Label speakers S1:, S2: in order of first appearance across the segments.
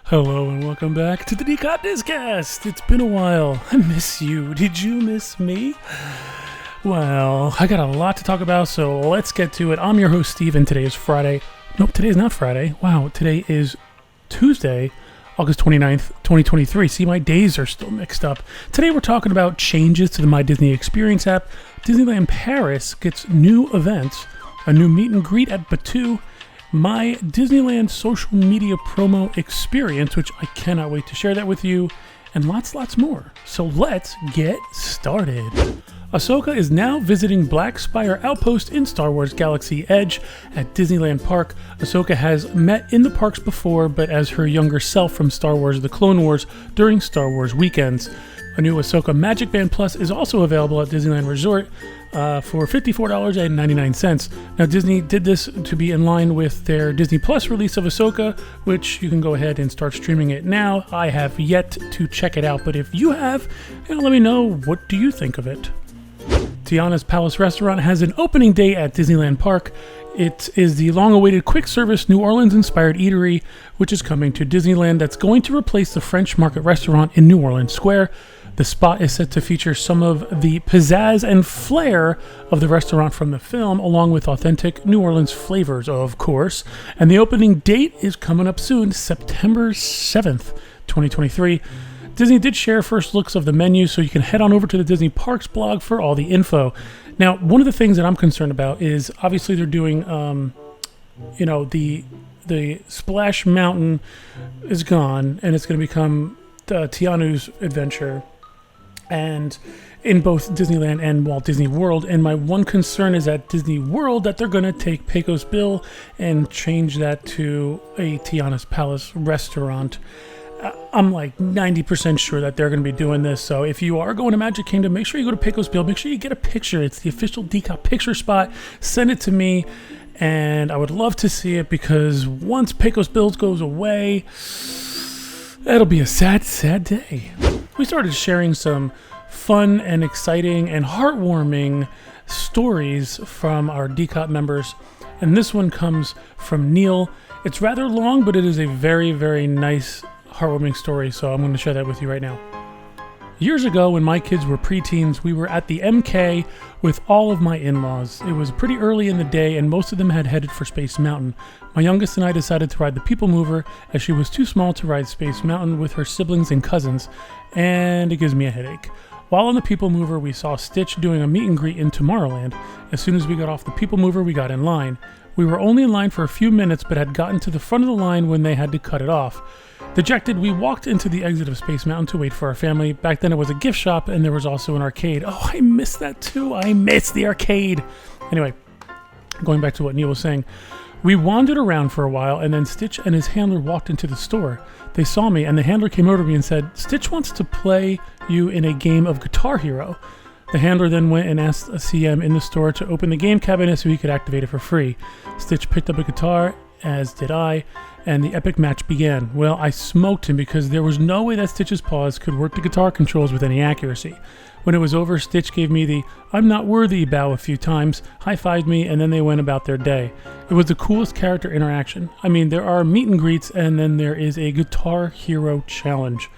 S1: Hello and welcome back to the D-COT Discast. It's been a while. I miss you. Did you miss me? Well, I got a lot to talk about, so let's get to it. I'm your host, Steve, and today is Friday. Nope, today is not Friday. Wow, today is Tuesday, August 29th, 2023. See, my days are still mixed up. Today we're talking about changes to the My Disney Experience app. Disneyland Paris gets new events, a new meet and greet at Batuu, my Disneyland social media promo experience, which I cannot wait to share that with you, and lots more. So let's get started. Ahsoka is now visiting Black Spire Outpost in Star Wars Galaxy Edge at Disneyland Park. Ahsoka has met in the parks before, but as her younger self from Star Wars The Clone Wars during Star Wars weekends. A new Ahsoka Magic Band Plus is also available at Disneyland Resort for $54.99. Now, Disney did this to be in line with their Disney Plus release of Ahsoka, which you can go ahead and start streaming it now. I have yet to check it out, but if you have, let me know, what do you think of it? Tiana's Palace Restaurant has an opening day at Disneyland Park. It is the long-awaited quick-service New Orleans-inspired eatery, which is coming to Disneyland that's going to replace the French Market restaurant in New Orleans Square. The spot is set to feature some of the pizzazz and flair of the restaurant from the film, along with authentic New Orleans flavors, of course. And the opening date is coming up soon, September 7th, 2023. Disney did share first looks of the menu, so you can head on over to the Disney Parks blog for all the info. Now, one of the things that I'm concerned about is obviously they're doing, the Splash Mountain is gone, and it's going to become Tiana's Adventure, and in both Disneyland and Walt Disney World. And my one concern is at Disney World that they're going to take Pecos Bill and change that to a Tiana's Palace restaurant. I'm like 90% sure that they're going to be doing this. So if you are going to Magic Kingdom, make sure you go to Pecos Bill. Make sure you get a picture. It's the official D-COT picture spot. Send it to me, and I would love to see it, because once Pecos Bill goes away, that'll be a sad day. We started sharing some fun and exciting and heartwarming stories from our D-COT members, and this one comes from Neil. It's rather long, but it is a very, very nice, heartwarming story, so I'm going to share that with you right now. Years ago, when my kids were preteens, we were at the MK with all of my in-laws. It was pretty early in the day, and most of them had headed for Space Mountain. My youngest and I decided to ride the People Mover, as she was too small to ride Space Mountain with her siblings and cousins, and it gives me a headache. While on the People Mover, we saw Stitch doing a meet and greet in Tomorrowland. As soon as we got off the People Mover, we got in line. We were only in line for a few minutes, but had gotten to the front of the line when they had to cut it off. Dejected, we walked into the exit of Space Mountain to wait for our family. Back then it was a gift shop, and there was also an arcade. Oh, I missed that too. I missed the arcade. Anyway, going back to what Neil was saying, we wandered around for a while, and then Stitch and his handler walked into the store. They saw me, and the handler came over to me and said, "Stitch wants to play you in a game of Guitar Hero." The handler then went and asked a CM in the store to open the game cabinet so he could activate it for free. Stitch picked up a guitar, as did I, and the epic match began. Well, I smoked him, because there was no way that Stitch's paws could work the guitar controls with any accuracy. When it was over, Stitch gave me the "I'm not worthy" bow a few times, high-fived me, and then they went about their day. It was the coolest character interaction. I mean, there are meet and greets, and then there is a Guitar Hero challenge.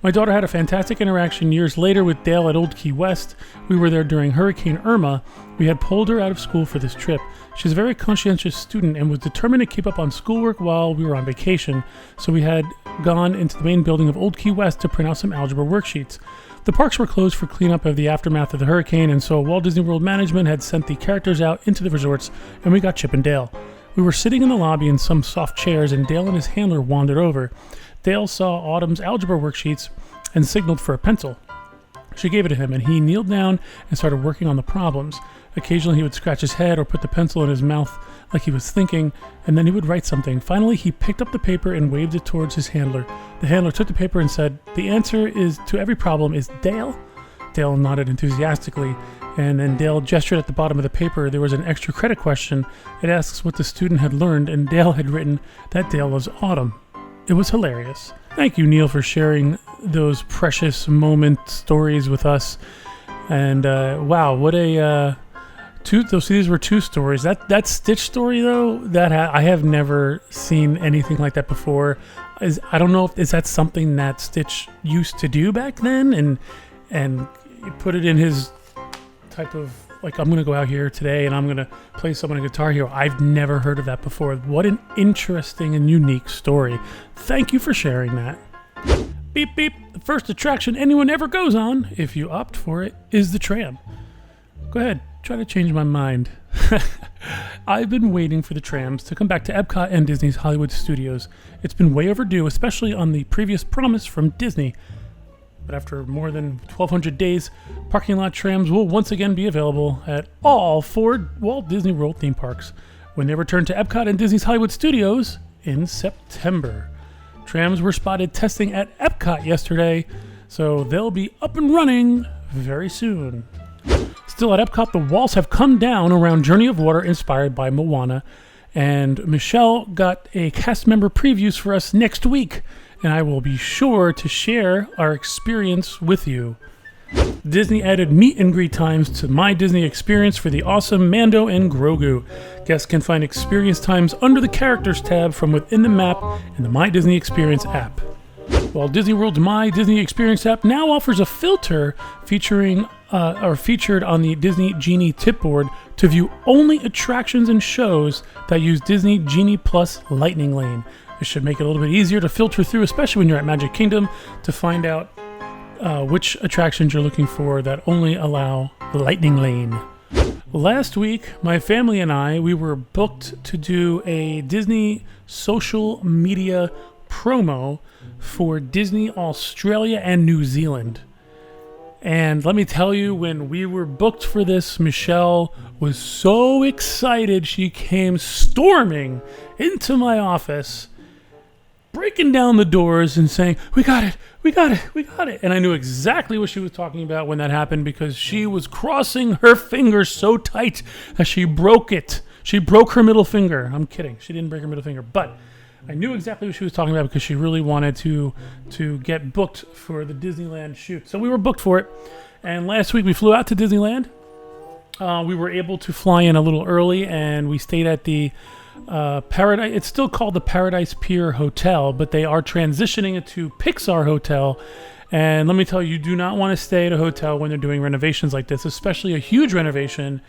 S1: My daughter had a fantastic interaction years later with Dale at Old Key West. We were there during Hurricane Irma. We had pulled her out of school for this trip. She's a very conscientious student and was determined to keep up on schoolwork while we were on vacation, so we had gone into the main building of Old Key West to print out some algebra worksheets. The parks were closed for cleanup of the aftermath of the hurricane, and so Walt Disney World management had sent the characters out into the resorts, and we got Chip and Dale. We were sitting in the lobby in some soft chairs, and Dale and his handler wandered over. Dale saw Autumn's algebra worksheets and signaled for a pencil. She gave it to him, and he kneeled down and started working on the problems. Occasionally he would scratch his head or put the pencil in his mouth like he was thinking, and then he would write something. Finally, he picked up the paper and waved it towards his handler. The handler took the paper and said, "The answer to every problem is Dale?" Dale nodded enthusiastically, and then Dale gestured at the bottom of the paper. There was an extra credit question. It asks what the student had learned, and Dale had written that Dale was Autumn. It was hilarious. Thank you, Neil, for sharing those precious moment stories with us. And wow, what a these were two stories. That Stitch story, though, I have never seen anything like that before. I don't know if is that something that Stitch used to do back then, and he put it in his type of, like, I'm gonna go out here today and I'm gonna play someone a Guitar Hero. I've never heard of that before. What an interesting and unique story. Thank you for sharing that. Beep beep. The first attraction anyone ever goes on, if you opt for it, is the tram. Go ahead, try to change my mind. I've been waiting for the trams to come back to Epcot and Disney's Hollywood Studios. It's been way overdue, especially on the previous promise from Disney. But after more than 1,200 days, parking lot trams will once again be available at all 4 Walt Disney World theme parks when they return to Epcot and Disney's Hollywood Studios in September. Trams were spotted testing at Epcot yesterday, so they'll be up and running very soon. Still at Epcot, the walls have come down around Journey of Water inspired by Moana, and Michelle got a cast member previews for us next week, and I will be sure to share our experience with you. Disney added meet and greet times to My Disney Experience for the awesome Mando and Grogu. Guests can find experience times under the Characters tab from within the map in the My Disney Experience app. While Disney World's My Disney Experience app now offers a filter featured on the Disney Genie tipboard to view only attractions and shows that use Disney Genie Plus Lightning Lane. This should make it a little bit easier to filter through, especially when you're at Magic Kingdom, to find out which attractions you're looking for that only allow Lightning Lane. Last week, my family and I, we were booked to do a Disney social media promo for Disney Australia and New Zealand. And let me tell you, when we were booked for this, Michelle was so excited she came storming into my office, breaking down the doors and saying, "We got it, we got it, we got it." And I knew exactly what she was talking about when that happened, because she was crossing her fingers so tight that she broke it. She broke her middle finger. I'm kidding. She didn't break her middle finger, but I knew exactly what she was talking about because she really wanted to get booked for the Disneyland shoot. So we were booked for it. And last week we flew out to Disneyland. We were able to fly in a little early, and we stayed at the Paradise. It's still called the Paradise Pier Hotel, but they are transitioning it to Pixar Hotel. And let me tell you, you do not want to stay at a hotel when they're doing renovations like this, especially a huge renovation,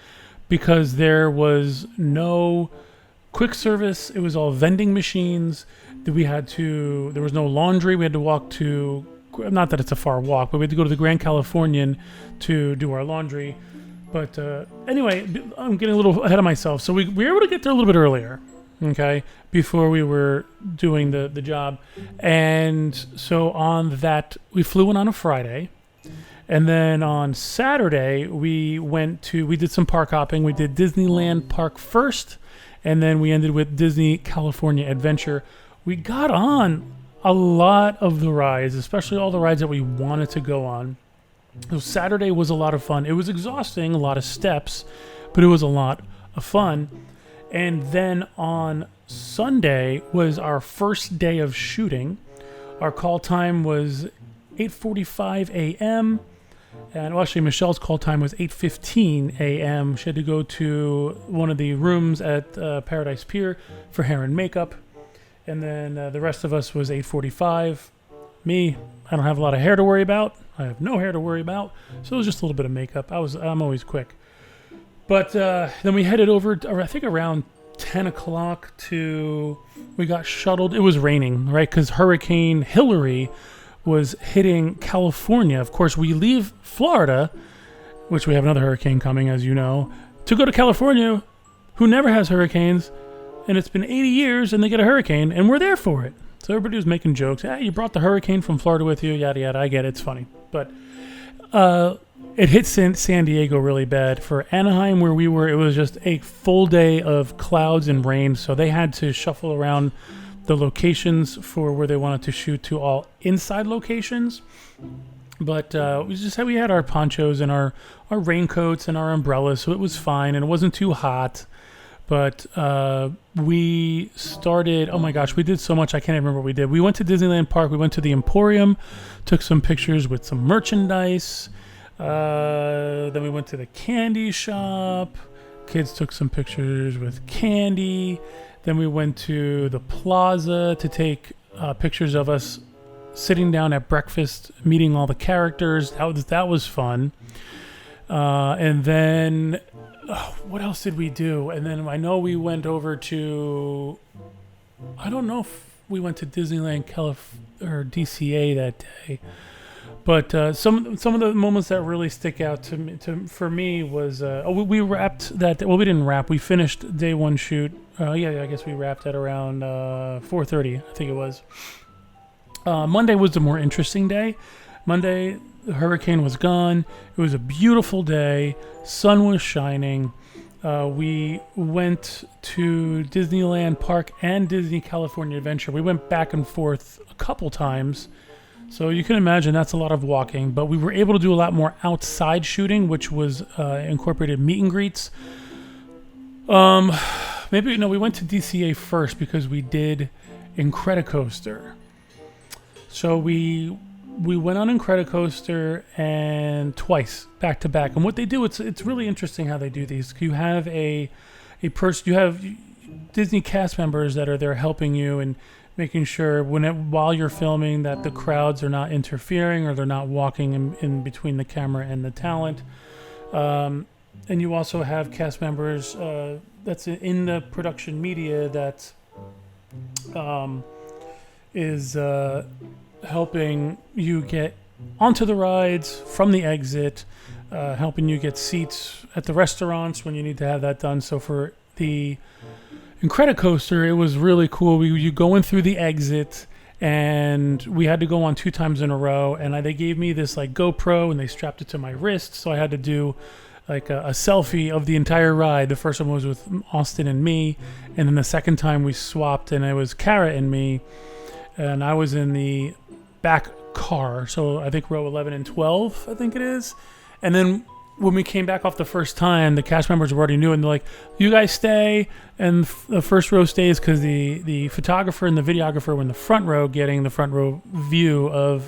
S1: because there was no quick service. It was all vending machines. There was no laundry. We had to walk to, not that it's a far walk, but we had to go to the Grand Californian to do our laundry. But anyway, I'm getting a little ahead of myself. So we were able to get there a little bit earlier, okay, before we were doing the job. And so on that, we flew in on a Friday. And then on Saturday, we did some park hopping. We did Disneyland Park first, and then we ended with Disney California Adventure. We got on a lot of the rides, especially all the rides that we wanted to go on. So Saturday was a lot of fun. It was exhausting, a lot of steps, but it was a lot of fun. And then on Sunday was our first day of shooting. Our call time was 8:45 a.m. And actually, Michelle's call time was 8:15 a.m. She had to go to one of the rooms at Paradise Pier for hair and makeup. And then the rest of us was 8:45. Me, I don't have a lot of hair to worry about. I have no hair to worry about. So it was just a little bit of makeup. I'm always quick. But then we headed over, I think around 10 o'clock we got shuttled. It was raining, right? Because Hurricane Hillary was hitting California. Of course, we leave Florida, which we have another hurricane coming, as you know, to go to California, who never has hurricanes. And it's been 80 years and they get a hurricane, and we're there for it. So everybody was making jokes. You brought the hurricane from Florida with you, yada, yada. I get it. It's funny. But it hit San Diego really bad. For Anaheim, where we were, it was just a full day of clouds and rain. So they had to shuffle around the locations for where they wanted to shoot to all inside locations. But we had our ponchos and our raincoats and our umbrellas, so it was fine, and it wasn't too hot. But we started, oh my gosh, we did so much, I can't even remember what we did. We went to Disneyland Park, we went to the Emporium, took some pictures with some merchandise. Then we went to the candy shop. Kids took some pictures with candy. Then we went to the plaza to take pictures of us sitting down at breakfast, meeting all the characters. That was fun. And then, what else did we do? And then I know we went over to, I don't know if we went to Disneyland, or DCA that day. But some of the moments that really stick out for me was we wrapped that. Well, we didn't wrap. We finished day one shoot. I guess we wrapped at around 4:30. I think it was. Monday was the more interesting day. Monday, the hurricane was gone. It was a beautiful day. Sun was shining. We went to Disneyland Park and Disney California Adventure. We went back and forth a couple times. So you can imagine that's a lot of walking, but we were able to do a lot more outside shooting, which was incorporated meet and greets. We went to DCA first because we did Incredicoaster. So we went on Incredicoaster and twice back to back. And what they do, it's really interesting how they do these. You have you have Disney cast members that are there helping you and making sure while you're filming that the crowds are not interfering or they're not walking in between the camera and the talent. And you also have cast members that's in the production media that is helping you get onto the rides from the exit, helping you get seats at the restaurants when you need to have that done. So for the Incredicoaster, it was really cool. You go in through the exit, and we had to go on 2 times in a row. And they gave me this like GoPro, and they strapped it to my wrist, so I had to do like a selfie of the entire ride. The first one was with Austin and me, and then the second time we swapped, and it was Kara and me, and I was in the back car. So I think row 11 and 12, I think it is. And then when we came back off the first time, the cast members already knew, and they're like, "You guys stay, and the first row stays," because the photographer and the videographer were in the front row, getting the front row view of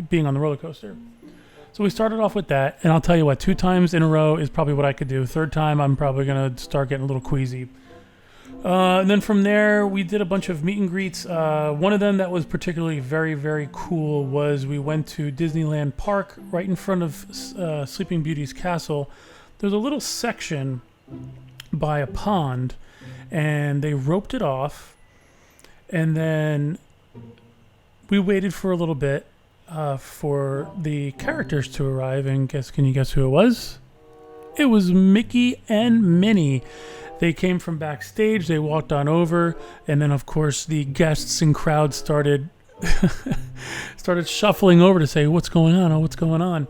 S1: being on the roller coaster. So we started off with that, and I'll tell you what, 2 times in a row is probably what I could do. Third time, I'm probably gonna start getting a little queasy. And then from there, we did a bunch of meet and greets. One of them that was particularly very, very cool was we went to Disneyland Park right in front of Sleeping Beauty's castle. There's a little section by a pond, and they roped it off. And then we waited for a little bit for the characters to arrive. And can you guess who it was? It was Mickey and Minnie. They came from backstage, they walked on over, and then of course the guests and crowd started shuffling over to say, "What's going on? Oh, what's going on?"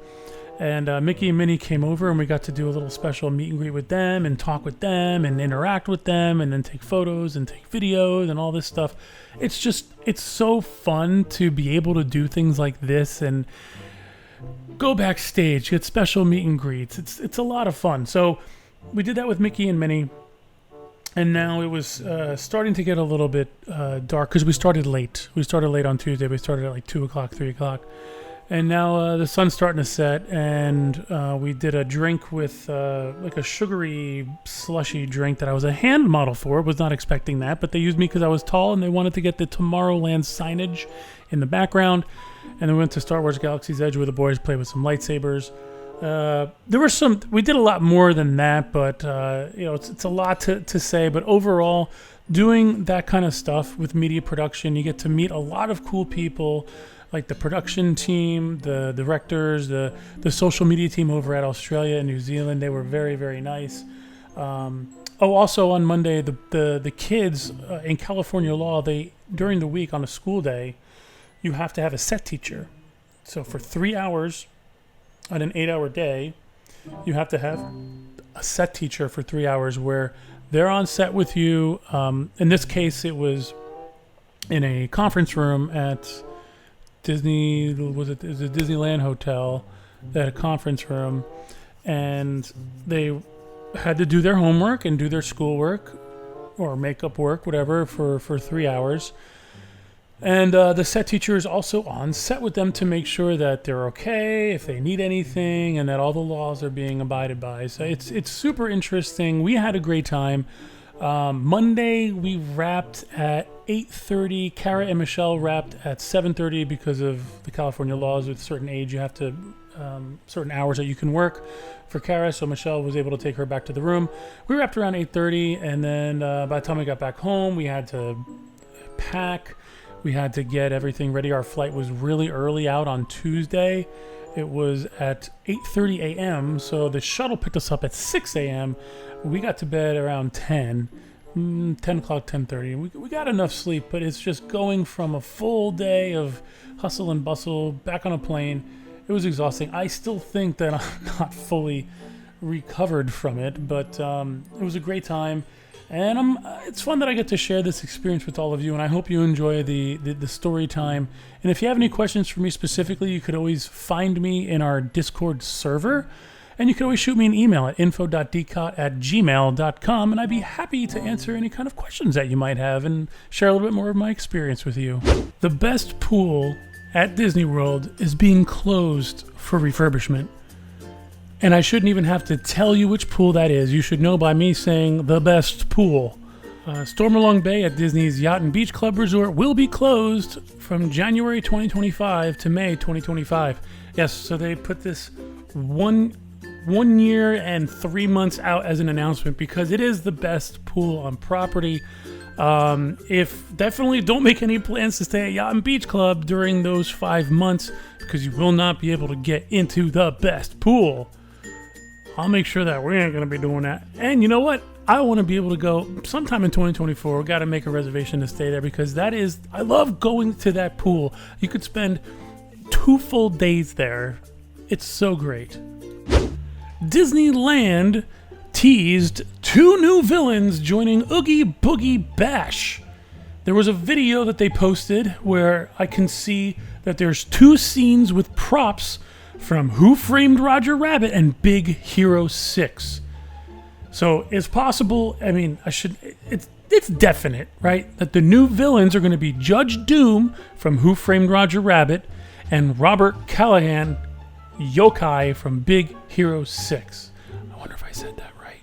S1: And Mickey and Minnie came over, and we got to do a little special meet and greet with them and talk with them and interact with them and then take photos and take videos and all this stuff. It's so fun to be able to do things like this and go backstage, get special meet and greets. It's a lot of fun. So we did that with Mickey and Minnie. And now it was starting to get a little bit dark because we started late. We started late on Tuesday. We started at like 2 o'clock, 3 o'clock. And now the sun's starting to set, and we did a drink with like a sugary, slushy drink that I was a hand model for. Was not expecting that, but they used me because I was tall, and they wanted to get the Tomorrowland signage in the background. And then we went to Star Wars Galaxy's Edge where the boys played with some lightsabers. We did a lot more than that, but it's a lot to say. But overall, doing that kind of stuff with media production, you get to meet a lot of cool people, like the production team, the directors, the social media team over at Australia and New Zealand. They were very, very nice. Also on Monday, the kids in California law, during the week on a school day, you have to have a set teacher. So for 3 hours on an 8-hour day, you have to have a set teacher for 3 hours where they're on set with you. In this case, it was in a conference room at the Disneyland Hotel. They had a conference room, and they had to do their homework and do their schoolwork or makeup work, whatever, for 3 hours. And the set teacher is also on set with them to make sure that they're okay, if they need anything, and that all the laws are being abided by. So it's super interesting. We had a great time. Monday we wrapped at 8:30. Kara and Michelle wrapped at 7:30 because of the California laws. With a certain age, you have to certain hours that you can work for Kara. So Michelle was able to take her back to the room. We wrapped around 8:30, and then by the time we got back home, we had to pack. We had to get everything ready. Our flight was really early out on Tuesday. It was at 8:30 a.m. So the shuttle picked us up at 6 a.m. We got to bed around 10 o'clock, 10:30. We got enough sleep, but it's just going from a full day of hustle and bustle back on a plane. It was exhausting. I still think that I'm not fully recovered from it, but it was a great time. And it's fun that I get to share this experience with all of you, and I hope you enjoy the story time. And if you have any questions for me specifically, you could always find me in our Discord server. And you can always shoot me an email at info.dcot@gmail.com, and I'd be happy to answer any kind of questions that you might have and share a little bit more of my experience with you. The best pool at Disney World is being closed for refurbishment. And I shouldn't even have to tell you which pool that is. You should know by me saying the best pool. Stormalong Bay at Disney's Yacht and Beach Club Resort will be closed from January 2025 to May 2025. Yes, so they put this one year and 3 months out as an announcement because it is the best pool on property. If definitely don't make any plans to stay at Yacht and Beach Club during those 5 months because you will not be able to get into the best pool. I'll make sure that we ain't going to be doing that. And you know what? I want to be able to go sometime in 2024. Got to make a reservation to stay there because I love going to that pool. You could spend 2 full days there. It's so great. Disneyland teased 2 new villains joining Oogie Boogie Bash. There was a video that they posted where I can see that there's 2 scenes with props from Who Framed Roger Rabbit and Big Hero 6. So it's possible, it's definite, right? That the new villains are going to be Judge Doom from Who Framed Roger Rabbit and Robert Callahan, Yokai from Big Hero 6. I wonder if I said that right.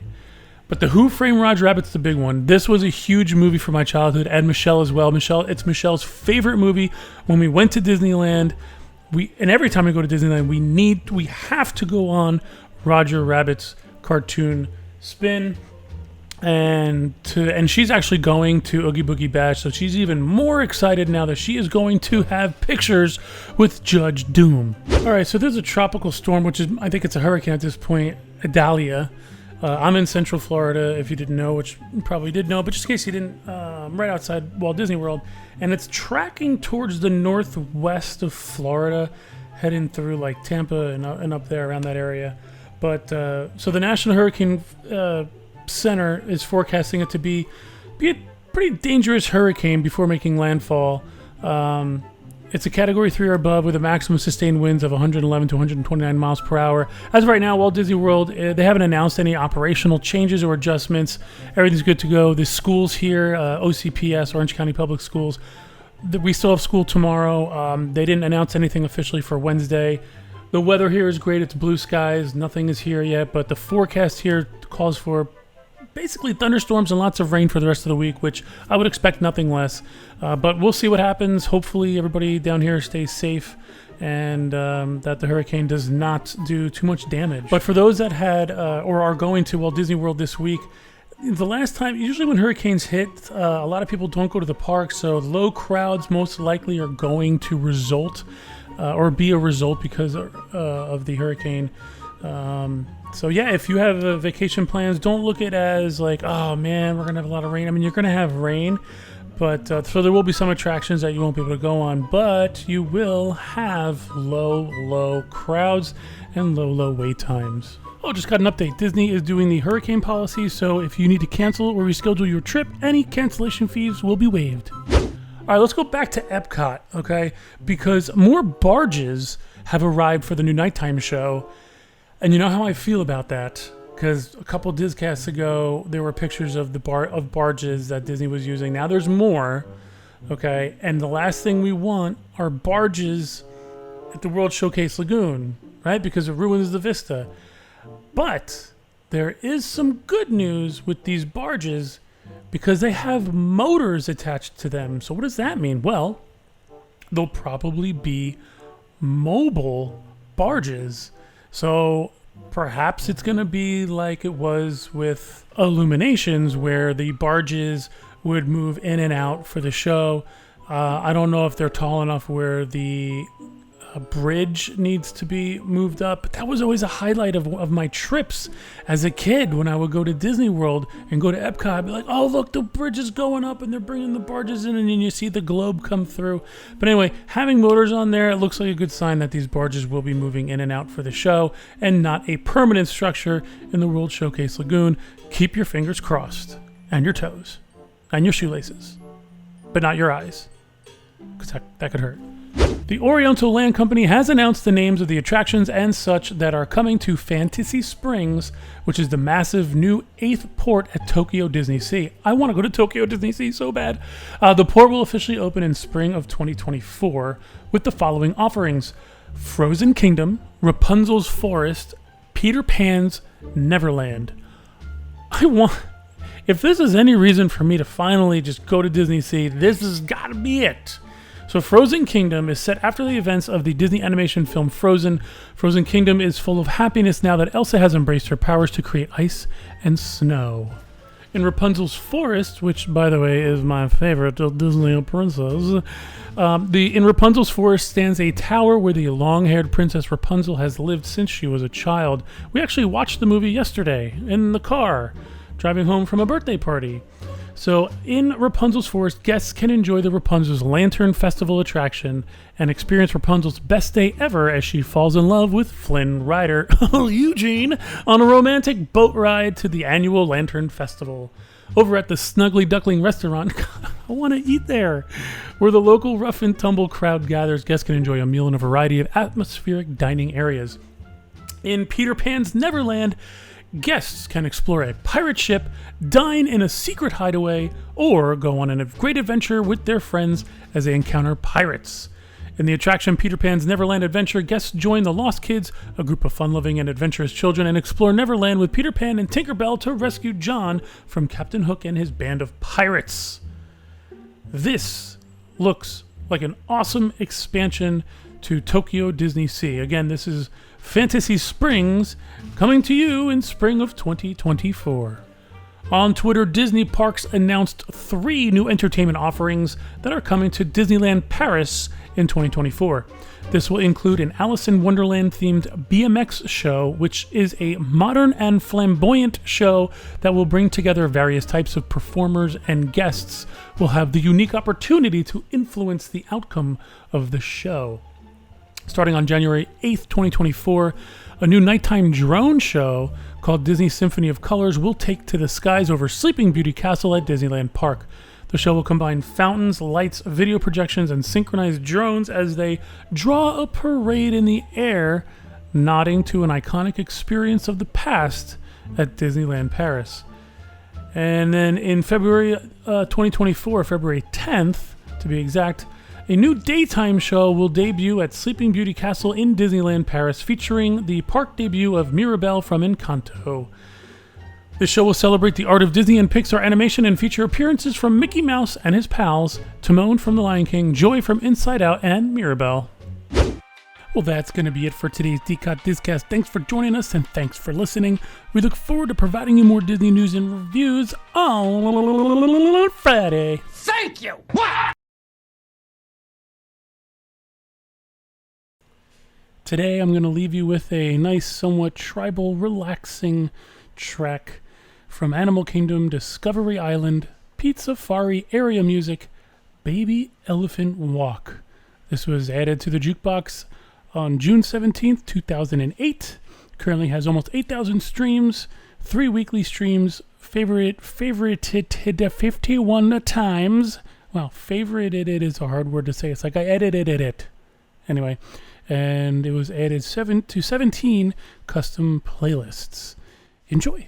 S1: But the Who Framed Roger Rabbit's the big one. This was a huge movie for my childhood, and Michelle as well. It's Michelle's favorite movie. When we went to Disneyland, and every time we go to Disneyland, we have to go on Roger Rabbit's cartoon spin. And she's actually going to Oogie Boogie Bash, so she's even more excited now that she is going to have pictures with Judge Doom. All right, so there's a tropical storm, which is, I think it's a hurricane at this point, Idalia. I'm in Central Florida, if you didn't know, which you probably did know, but just in case you didn't, right outside Walt Disney World, and it's tracking towards the northwest of Florida, heading through like Tampa and up there around that area. But so the National Hurricane Center is forecasting it to be a pretty dangerous hurricane before making landfall. It's a Category 3 or above with a maximum sustained winds of 111 to 129 miles per hour. As of right now, Walt Disney World, they haven't announced any operational changes or adjustments. Everything's good to go. The schools here, OCPS, Orange County Public Schools, we still have school tomorrow. They didn't announce anything officially for Wednesday. The weather here is great. It's blue skies. Nothing is here yet, but the forecast here calls for basically thunderstorms and lots of rain for the rest of the week, which I would expect nothing less. But we'll see what happens. Hopefully everybody down here stays safe and that the hurricane does not do too much damage. But for those that had or are going to Walt Disney World this week, the last time, usually when hurricanes hit, a lot of people don't go to the park, so low crowds most likely are going to result or be a result because of the hurricane. So yeah, if you have vacation plans, don't look at it as like, oh man, we're going to have a lot of rain. I mean, you're going to have rain, but so there will be some attractions that you won't be able to go on, but you will have low crowds and low wait times. Oh, just got an update. Disney is doing the hurricane policy, so if you need to cancel or reschedule your trip, any cancellation fees will be waived. All right, let's go back to Epcot, okay? Because more barges have arrived for the new nighttime show. And you know how I feel about that, because a couple Discasts ago, there were pictures of barges that Disney was using. Now there's more, okay? And the last thing we want are barges at the World Showcase Lagoon, right? Because it ruins the vista. But there is some good news with these barges because they have motors attached to them. So what does that mean? Well, they'll probably be mobile barges. So perhaps it's going to be like it was with Illuminations, where the barges would move in and out for the show. I don't know if they're tall enough where the bridge needs to be moved up, but that was always a highlight of my trips as a kid. When I would go to Disney World and go to Epcot, I'd be like, oh, look, the bridge is going up and they're bringing the barges in, and then you see the globe come through. But anyway, having motors on there, it looks like a good sign that these barges will be moving in and out for the show and not a permanent structure in the World Showcase Lagoon. Keep your fingers crossed, and your toes, and your shoelaces, but not your eyes, because that could hurt. The Oriental Land Company has announced the names of the attractions and such that are coming to Fantasy Springs, which is the massive new 8th port at Tokyo Disney Sea. I want to go to Tokyo Disney Sea so bad. The port will officially open in spring of 2024 with the following offerings: Frozen Kingdom, Rapunzel's Forest, Peter Pan's Neverland. If this is any reason for me to finally just go to Disney Sea, this has got to be it. So Frozen Kingdom is set after the events of the Disney animation film Frozen. Frozen Kingdom is full of happiness now that Elsa has embraced her powers to create ice and snow. In Rapunzel's Forest, which, by the way, is my favorite Disney princess, in Rapunzel's Forest stands a tower where the long-haired Princess Rapunzel has lived since she was a child. We actually watched the movie yesterday in the car, driving home from a birthday party. So in Rapunzel's Forest, guests can enjoy the Rapunzel's Lantern Festival attraction and experience Rapunzel's best day ever as she falls in love with Flynn Rider, Eugene, on a romantic boat ride to the annual Lantern Festival. Over at the Snuggly Duckling restaurant, I want to eat there, where the local rough and tumble crowd gathers, guests can enjoy a meal in a variety of atmospheric dining areas. In Peter Pan's Neverland, guests can explore a pirate ship, dine in a secret hideaway, or go on a great adventure with their friends as they encounter pirates. In the attraction Peter Pan's Neverland Adventure, guests join the Lost Kids, a group of fun-loving and adventurous children, and explore Neverland with Peter Pan and Tinkerbell to rescue John from Captain Hook and his band of pirates. This looks like an awesome expansion to Tokyo Disney Sea. Again, this is Fantasy Springs, coming to you in spring of 2024. On Twitter, Disney Parks announced 3 new entertainment offerings that are coming to Disneyland Paris in 2024. This will include an Alice in Wonderland themed BMX show, which is a modern and flamboyant show that will bring together various types of performers, and guests will have the unique opportunity to influence the outcome of the show. Starting on January 8th, 2024, a new nighttime drone show called Disney Symphony of Colors will take to the skies over Sleeping Beauty Castle at Disneyland Park. The show will combine fountains, lights, video projections, and synchronized drones as they draw a parade in the air, nodding to an iconic experience of the past at Disneyland Paris. And then in February 2024, February 10th to be exact, a new daytime show will debut at Sleeping Beauty Castle in Disneyland Paris, featuring the park debut of Mirabelle from Encanto. This show will celebrate the art of Disney and Pixar animation and feature appearances from Mickey Mouse and his pals, Timon from The Lion King, Joy from Inside Out, and Mirabelle. Well, that's going to be it for today's D-COT Discast. Thanks for joining us, and thanks for listening. We look forward to providing you more Disney news and reviews on Friday.
S2: Thank you!
S1: Today I'm going to leave you with a nice, somewhat tribal, relaxing track from Animal Kingdom, Discovery Island, Pizza Safari area music, Baby Elephant Walk. This was added to the jukebox on June 17th, 2008. Currently has almost 8,000 streams, 3 weekly streams, favorited 51 times. Well, favorited it is a hard word to say. It's like I edited it. Anyway, and it was added to 17 custom playlists. Enjoy.